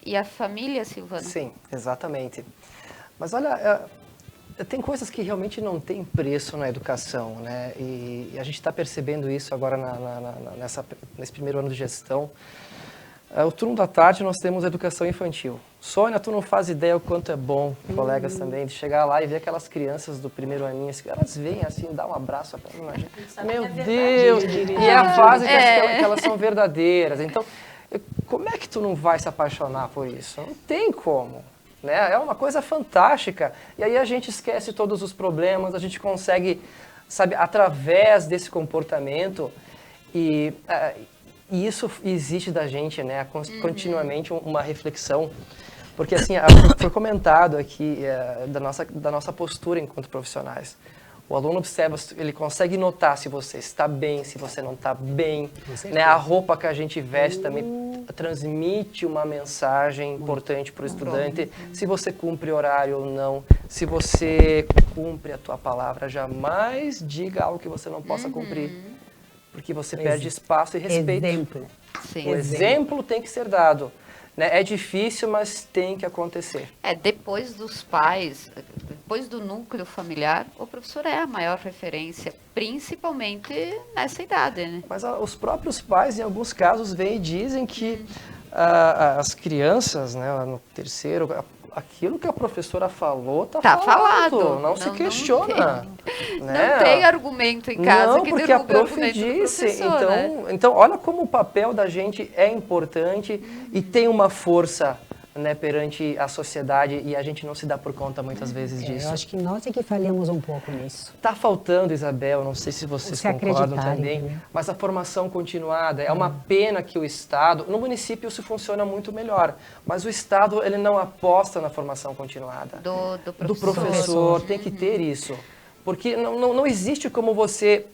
e a família, Silvana. Sim, exatamente. Mas olha, tem coisas que realmente não tem preço na educação, né? E a gente está percebendo isso agora nesse primeiro ano de gestão. O turno da tarde nós temos educação infantil. Sônia, tu não faz ideia o quanto é bom, colegas também, de chegar lá e ver aquelas crianças do primeiro aninho, elas vêm assim, dá um abraço. Meu Deus! E é a fase que elas são verdadeiras. Então, como é que tu não vai se apaixonar por isso? Não tem como. Né? É uma coisa fantástica. E aí a gente esquece todos os problemas, a gente consegue, sabe, através desse comportamento e isso exige da gente, né, continuamente uma reflexão, porque assim, foi comentado aqui da nossa postura enquanto profissionais. O aluno observa, ele consegue notar se você está bem, se você não está bem, né? A roupa que a gente veste também transmite uma mensagem importante para o estudante, se você cumpre horário ou não, se você cumpre a tua palavra, jamais diga algo que você não possa cumprir. Porque você perde espaço e respeito. Exemplo. Sim. O exemplo tem que ser dado. Né? É difícil, mas tem que acontecer. Depois dos pais, depois do núcleo familiar, o professor é a maior referência, principalmente nessa idade, né? Mas os próprios pais, em alguns casos, vêm e dizem que as crianças, né, no terceiro, aquilo que a professora falou tá falado. Não se questiona. Não tem argumento em casa que porque a derrube o prof argumento do disse. professor, né? Então, olha como o papel da gente é importante e tem uma força, né, perante a sociedade, e a gente não se dá por conta muitas vezes disso. Eu acho que nós é que falhamos um pouco nisso. Tá faltando, Isabel, não sei se vocês concordam também, né? mas a formação continuada é uma pena que o Estado, no município isso funciona muito melhor, mas o Estado ele não aposta na formação continuada. Do professor, tem que ter isso. Porque não existe como você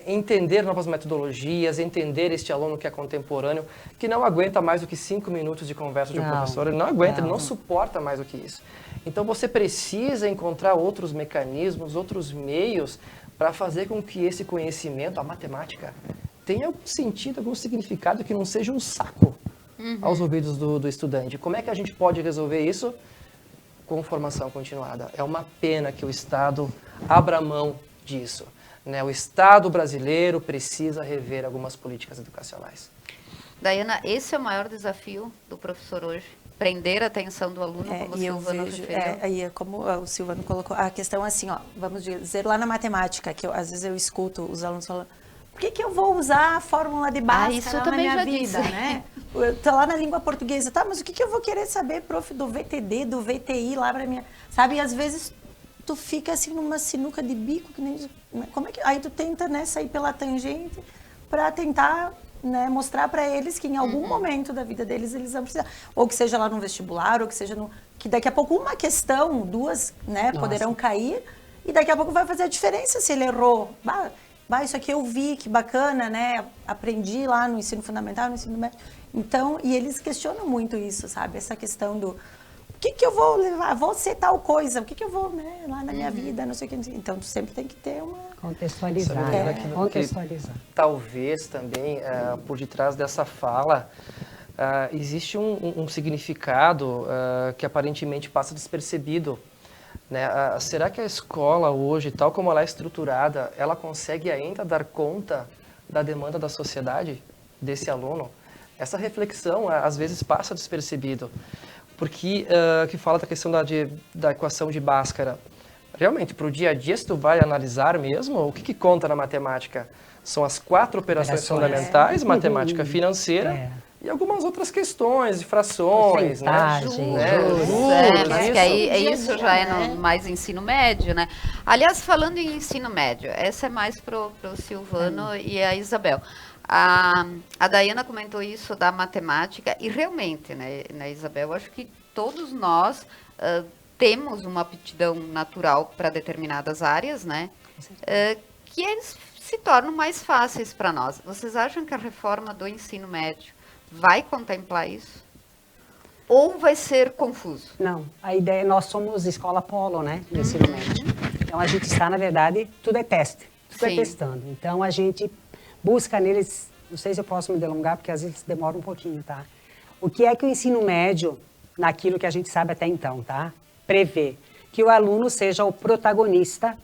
entender novas metodologias, entender este aluno que é contemporâneo, que não aguenta mais do que 5 minutos de conversa de um professor. Ele não aguenta, ele não suporta mais do que isso. Então você precisa encontrar outros mecanismos, outros meios para fazer com que esse conhecimento, a matemática, tenha algum sentido, algum significado, que não seja um saco aos ouvidos do estudante. Como é que a gente pode resolver isso? Com formação continuada. É uma pena que o Estado abra mão disso, né? O Estado brasileiro precisa rever algumas políticas educacionais. Daiana, esse é o maior desafio do professor hoje? Prender a atenção do aluno, como o Silvano referiu? Aí, como o Silvano colocou, a questão é assim, ó, vamos dizer, lá na matemática, que às vezes eu escuto os alunos falando, por que eu vou usar a fórmula de Bhaskara na minha vida, né? Tá lá na língua portuguesa, tá? Mas o que eu vou querer saber, prof, do VTD, do VTI lá pra minha... Sabe, e às vezes tu fica assim numa sinuca de bico, que nem... Como é que... Aí tu tenta, né, sair pela tangente para tentar, né, mostrar para eles que em algum momento da vida deles eles vão precisar. Ou que seja lá no vestibular, ou que seja no... Que daqui a pouco uma questão, duas, né, poderão cair, e daqui a pouco vai fazer a diferença se ele errou. Isso aqui eu vi, que bacana, né? Aprendi lá no ensino fundamental, no ensino médio. Então, e eles questionam muito isso, sabe? Essa questão do, o que eu vou levar? Vou ser tal coisa, o que eu vou, né, lá na minha vida, não sei o que. Então, tu sempre tem que ter uma... Contextualizar. Contextualizar. Talvez também, por detrás dessa fala, existe um significado que aparentemente passa despercebido. Né? Será que a escola hoje, tal como ela é estruturada, ela consegue ainda dar conta da demanda da sociedade, desse aluno? Essa reflexão, às vezes, passa despercebido. Porque, que fala da questão da equação de Bhaskara. Realmente, para o dia a dia, se tu vai analisar mesmo, o que conta na matemática? São as 4 operações fundamentais, matemática financeira, e algumas outras questões, de frações, né? Juros, mas que aí isso já é mais ensino médio, né? Aliás, falando em ensino médio, essa é mais pro Silvano e a Isabel. A Daiana comentou isso da matemática e realmente, né, Isabel, eu acho que todos nós temos uma aptidão natural para determinadas áreas, né? Que eles se tornam mais fáceis para nós. Vocês acham que a reforma do ensino médio vai contemplar isso? Ou vai ser confuso? Não, a ideia, nós somos escola polo, né, no ensino médio. Então, a gente está, na verdade, tudo é teste, tudo é testando. Então, a gente busca neles, não sei se eu posso me delongar, porque às vezes demora um pouquinho, tá? O que é que o ensino médio, naquilo que a gente sabe até então, tá? Prevê que o aluno seja o protagonista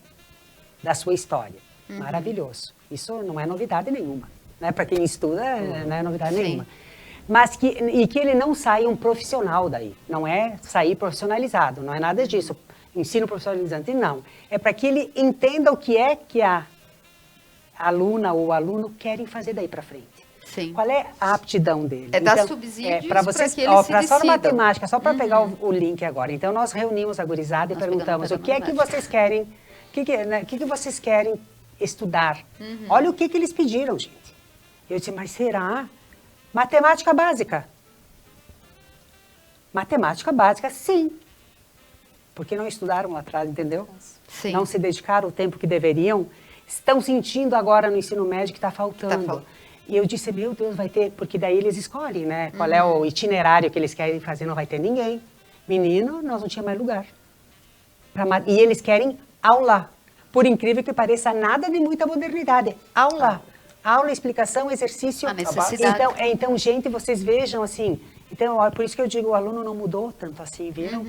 da sua história. Maravilhoso. Isso não é novidade nenhuma. Né? Para quem estuda, não é novidade nenhuma. Mas que ele não saia um profissional daí. Não é sair profissionalizado, não é nada disso. Ensino profissionalizante, não. É para que ele entenda o que é que a aluna ou o aluno querem fazer daí para frente. Sim. Qual é a aptidão dele? É dar subsídios para vocês, que eles se só decidam. matemática, só para pegar o link agora. Então, nós reunimos a gurizada e perguntamos o que é que vocês querem, o que vocês querem estudar. Olha o que eles pediram, gente. Eu disse, mas será? Matemática básica. Matemática básica, sim. Porque não estudaram lá atrás, entendeu? Sim. Não se dedicaram o tempo que deveriam. Estão sentindo agora no ensino médio que está faltando. E eu disse, meu Deus, vai ter... Porque daí eles escolhem, né? Qual é o itinerário que eles querem fazer, não vai ter ninguém. Menino, nós não tínhamos mais lugar. E eles querem aula. Por incrível que pareça, nada de muita modernidade. Aula. Aula, explicação, exercício. A necessidade. Então, gente, vocês vejam assim... Então, por isso que eu digo, o aluno não mudou tanto assim, viram?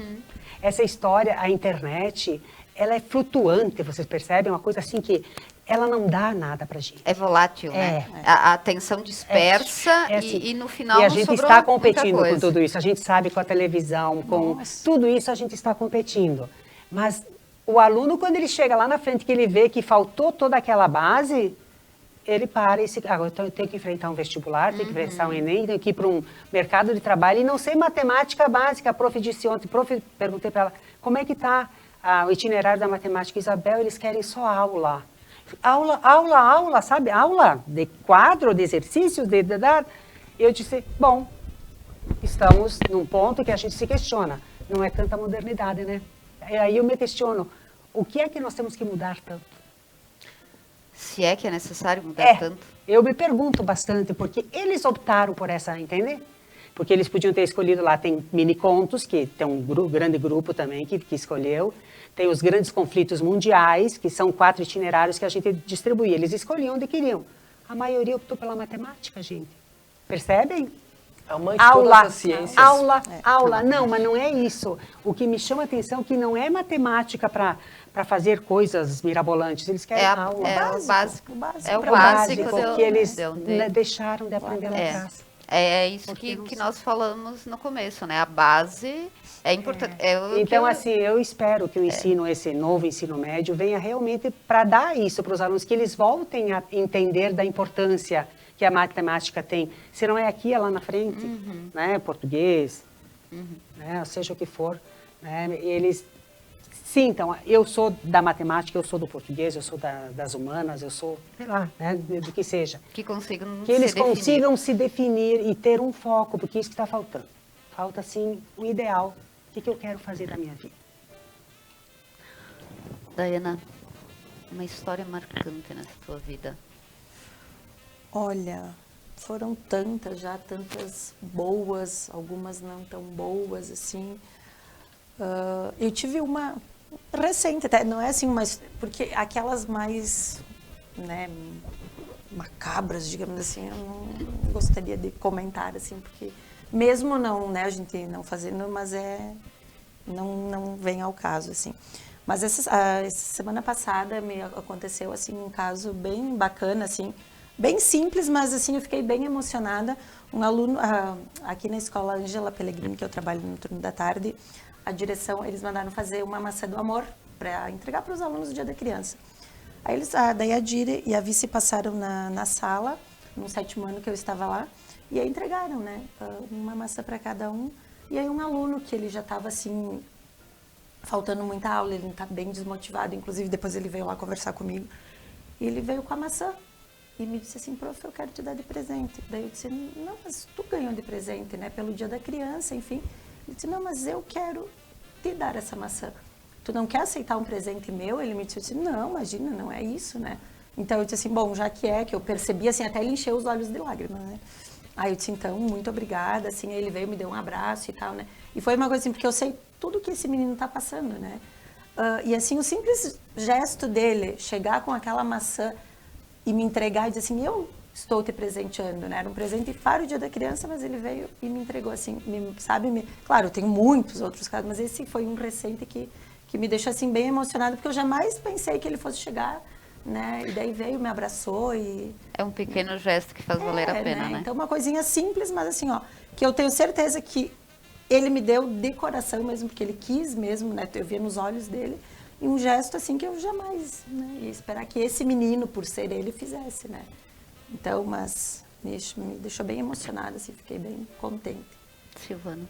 essa história, a internet, ela é flutuante, vocês percebem? Uma coisa assim que ela não dá nada pra gente. É volátil, né? A atenção dispersa assim. E no final e a não gente sobrou está competindo muita com tudo isso. A gente sabe com a televisão, com tudo isso a gente está competindo. Mas o aluno, quando ele chega lá na frente, que ele vê que faltou toda aquela base, ele para e se... Agora eu tenho que enfrentar um vestibular, tenho que enfrentar um Enem, tenho que ir para um mercado de trabalho e não sei matemática básica. A prof disse ontem, perguntei para ela, como é que está o itinerário da matemática? Isabel, eles querem só aula. Aula, sabe? Aula de quadro, de exercícios, Eu disse, bom, estamos num ponto que a gente se questiona. Não é tanta modernidade, né? E aí eu me questiono, o que é que nós temos que mudar tanto? Se é que é necessário mudar tanto. Eu me pergunto bastante, porque eles optaram por essa, entende? Porque eles podiam ter escolhido lá, tem mini contos, que tem um grande grupo também que escolheu. Tem os grandes conflitos mundiais, que são 4 itinerários que a gente distribui. Eles escolhiam onde queriam. A maioria optou pela matemática, gente. Percebem? A mãe de todas as ciências. Aula. Não, mas não é isso. O que me chama a atenção é que não é matemática para fazer coisas mirabolantes. Eles querem aula. O básico. É o básico que eles deixaram de aprender lá atrás. É isso que nós falamos no começo, né? A base é importante. Então, assim, eu espero que o ensino, esse novo ensino médio, venha realmente para dar isso para os alunos, que eles voltem a entender da importância que a matemática tem. Se não é aqui, é lá na frente, né? Português, né? Seja o que for. Né? Eles sintam, eu sou da matemática, eu sou do português, eu sou das humanas, eu sou, sei lá, né? Do que seja. Que eles consigam se definir e ter um foco, porque isso que está faltando. Falta, assim, um ideal. O que eu quero fazer da minha vida? Daiana, uma história marcante nessa tua vida. Olha, foram tantas boas, algumas não tão boas, assim. Eu tive uma recente, até, não é assim, mas porque aquelas mais, né, macabras, digamos assim, eu não gostaria de comentar, assim, porque mesmo não, né, a gente não fazendo, mas não vem ao caso, assim. Mas essa semana passada me aconteceu, assim, um caso bem bacana, assim, bem simples, mas assim, eu fiquei bem emocionada. Um aluno, aqui na escola Ângela Pellegrini, que eu trabalho no turno da tarde, a direção, eles mandaram fazer uma maçã do amor para entregar para os alunos do Dia da Criança. Aí daí a Dire e a Vice passaram na sala, no 7º ano que eu estava lá, e aí entregaram, né, uma maçã para cada um. E aí um aluno que ele já estava assim, faltando muita aula, ele está bem desmotivado, inclusive depois ele veio lá conversar comigo, e ele veio com a maçã. E me disse assim, prof, eu quero te dar de presente. Daí eu disse, não, mas tu ganhou de presente, né, pelo Dia da Criança, enfim. Ele disse, não, mas eu quero te dar essa maçã. Tu não quer aceitar um presente meu? Ele me disse, não, imagina, não é isso, né. Então eu disse assim, bom, já que eu percebi, assim, até ele encheu os olhos de lágrimas, né. Aí eu disse, então, muito obrigada, assim, aí ele veio, me deu um abraço e tal, né. E foi uma coisa assim, porque eu sei tudo que esse menino tá passando, né. E assim, o simples gesto dele, chegar com aquela maçã e me entregar e dizer assim, eu estou te presenteando, né? Era um presente para o Dia da Criança, mas ele veio e me entregou assim, claro, eu tenho muitos outros casos, mas esse foi um recente que me deixou assim bem emocionada, porque eu jamais pensei que ele fosse chegar, né? E daí veio, me abraçou e... É um pequeno gesto que faz valer a pena, né? Então uma coisinha simples, mas assim, ó, que eu tenho certeza que ele me deu de coração mesmo, porque ele quis mesmo, né? Eu via nos olhos dele. E um gesto assim que eu jamais, né, ia esperar que esse menino, por ser ele, fizesse, né? Então, mas me deixou bem emocionada, assim, fiquei bem contente. Silvana.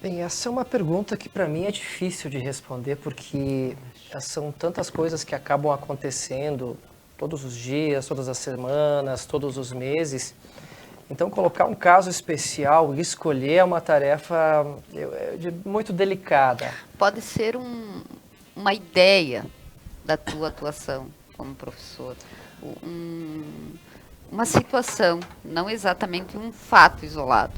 Bem, essa é uma pergunta que para mim é difícil de responder, porque são tantas coisas que acabam acontecendo todos os dias, todas as semanas, todos os meses. Então, colocar um caso especial e escolher é uma tarefa muito delicada. Pode ser uma ideia da tua atuação como professor, uma situação, não exatamente um fato isolado.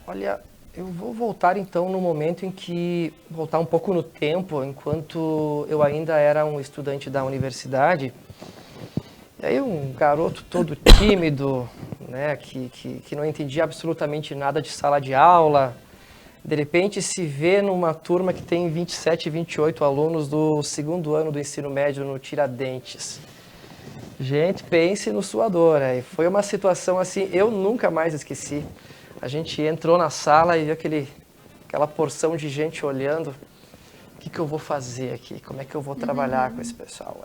Olha, eu vou voltar então no momento em que, voltar um pouco no tempo, enquanto eu ainda era um estudante da universidade. E aí um garoto todo tímido, né, que não entendia absolutamente nada de sala de aula, De repente se vê numa turma que tem 27, 28 alunos do segundo ano do ensino médio no Tiradentes. Gente, pense no suador. E foi uma situação assim, eu nunca mais esqueci. A gente entrou na sala e viu aquela porção de gente olhando. O que eu vou fazer aqui? Como é que eu vou trabalhar com esse pessoal?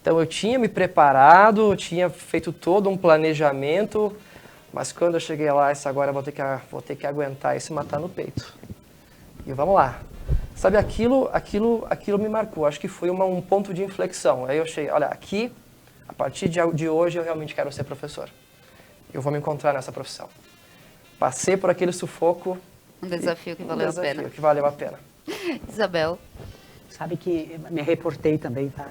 Então eu tinha me preparado, eu tinha feito todo um planejamento, mas quando eu cheguei lá, agora vou ter que aguentar isso e matar no peito. E vamos lá. Sabe, aquilo me marcou. Acho que foi um ponto de inflexão. Aí eu achei, olha, aqui, a partir de hoje, eu realmente quero ser professor. Eu vou me encontrar nessa profissão. Passei por aquele sufoco. Um desafio que valeu a pena. Um desafio que valeu a pena. Isabel. Sabe que me reportei também, tá?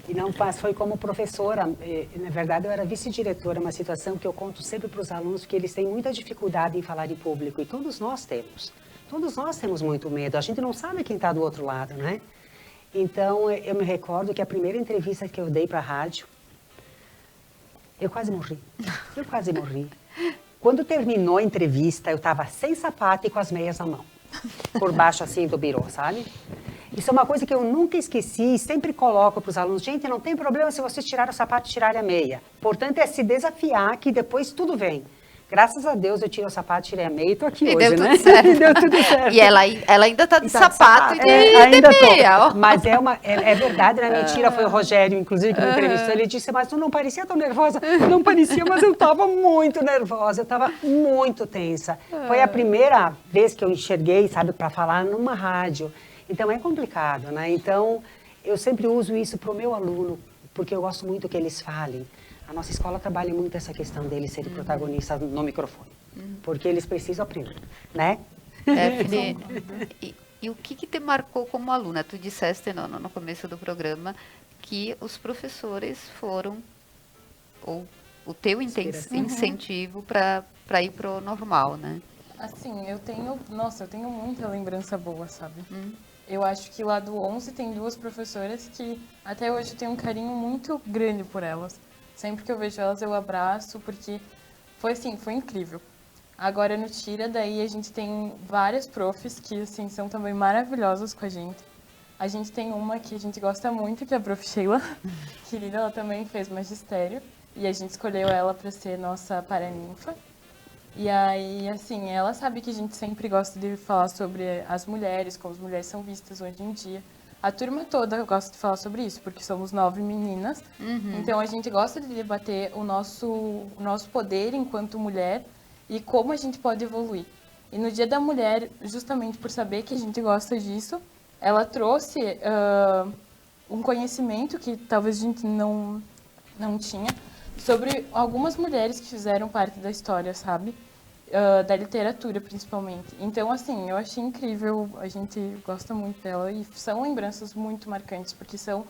E não foi como professora. Na verdade, eu era vice-diretora, uma situação que eu conto sempre para os alunos, que eles têm muita dificuldade em falar em público. E todos nós temos. Todos nós temos muito medo. A gente não sabe quem está do outro lado, né? Então, eu me recordo que a primeira entrevista que eu dei para a rádio, eu quase morri. Eu quase morri. Quando terminou a entrevista, eu estava sem sapato e com as meias na mão. Por baixo, assim, do birô, sabe? Isso é uma coisa que eu nunca esqueci e sempre coloco para os alunos. Gente, não tem problema se vocês tirarem o sapato e tirarem a meia. Importante é se desafiar, que depois tudo vem. Graças a Deus eu tirei o sapato, tirei a meia e estou aqui e hoje, deu né? Tudo certo. E deu tudo certo. E ela ainda está de sapato e de ainda meia. Tô. Mas é verdade, não é mentira. Foi o Rogério, inclusive, que me entrevistou. Ele disse, mas tu não parecia tão nervosa. Não parecia, mas eu estava muito nervosa. Eu estava muito tensa. Foi a primeira vez que eu enxerguei, sabe, para falar numa rádio. Então é complicado, né? Então eu sempre uso isso para o meu aluno, porque eu gosto muito que eles falem. A nossa escola trabalha muito essa questão deles serem protagonistas no microfone, porque eles precisam aprender, né? E o que te marcou como aluna? Tu disseste no começo do programa que os professores foram o teu incentivo para ir pro normal, né? Assim, eu tenho muita lembrança boa, sabe? Eu acho que lá do 11 tem 2 professoras que até hoje eu tenho um carinho muito grande por elas. Sempre que eu vejo elas, eu abraço, porque foi incrível. Agora no Tira, daí a gente tem várias profs que, assim, são também maravilhosas com a gente. A gente tem uma que a gente gosta muito, que é a prof. Sheila. Querida, ela também fez magistério. E a gente escolheu ela para ser nossa paraninfa. E aí, assim, ela sabe que a gente sempre gosta de falar sobre as mulheres, como as mulheres são vistas hoje em dia. A turma toda gosta de falar sobre isso, porque somos 9 meninas. Então, a gente gosta de debater o nosso poder enquanto mulher e como a gente pode evoluir. E no Dia da Mulher, justamente por saber que a gente gosta disso, ela trouxe um conhecimento que talvez a gente não tinha, sobre algumas mulheres que fizeram parte da história, sabe? Da literatura, principalmente. Então, assim, eu achei incrível, a gente gosta muito dela e são lembranças muito marcantes, porque são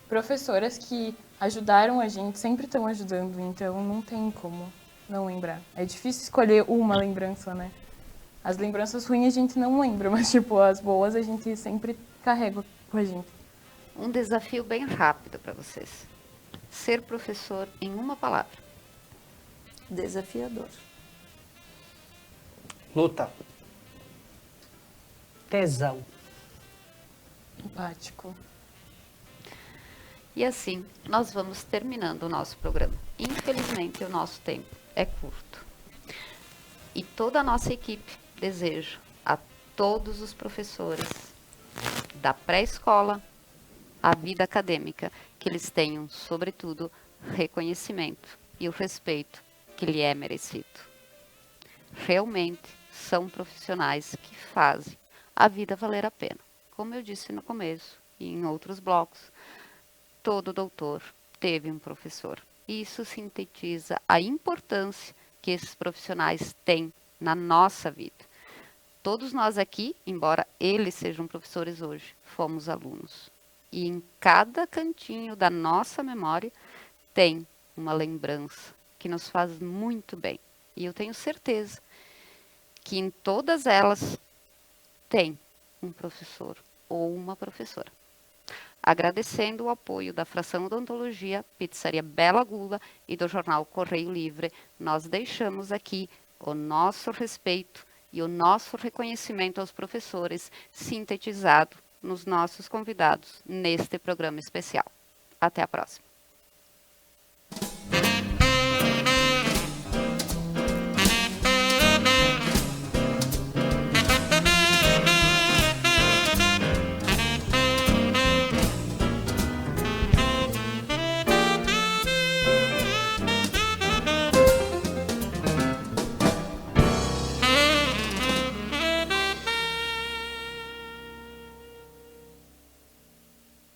professoras que ajudaram a gente, sempre estão ajudando, então não tem como não lembrar. É difícil escolher uma lembrança, né? As lembranças ruins a gente não lembra, mas, tipo, as boas a gente sempre carrega com a gente. Um desafio bem rápido para vocês. Ser professor em uma palavra. Desafiador. Luta. Tesão. Empático. E assim, nós vamos terminando o nosso programa. Infelizmente, o nosso tempo é curto. E toda a nossa equipe deseja a todos os professores da pré-escola à vida acadêmica que eles tenham, sobretudo, reconhecimento e o respeito que lhe é merecido. Realmente são profissionais que fazem a vida valer a pena. Como eu disse no começo e em outros blocos, todo doutor teve um professor. Isso sintetiza a importância que esses profissionais têm na nossa vida. Todos nós aqui, embora eles sejam professores hoje, fomos alunos. E em cada cantinho da nossa memória tem uma lembrança que nos faz muito bem. E eu tenho certeza que em todas elas tem um professor ou uma professora. Agradecendo o apoio da Fração Odontologia, Pizzaria Bela Gula e do jornal Correio Livre, nós deixamos aqui o nosso respeito e o nosso reconhecimento aos professores sintetizado nos nossos convidados neste programa especial. Até a próxima.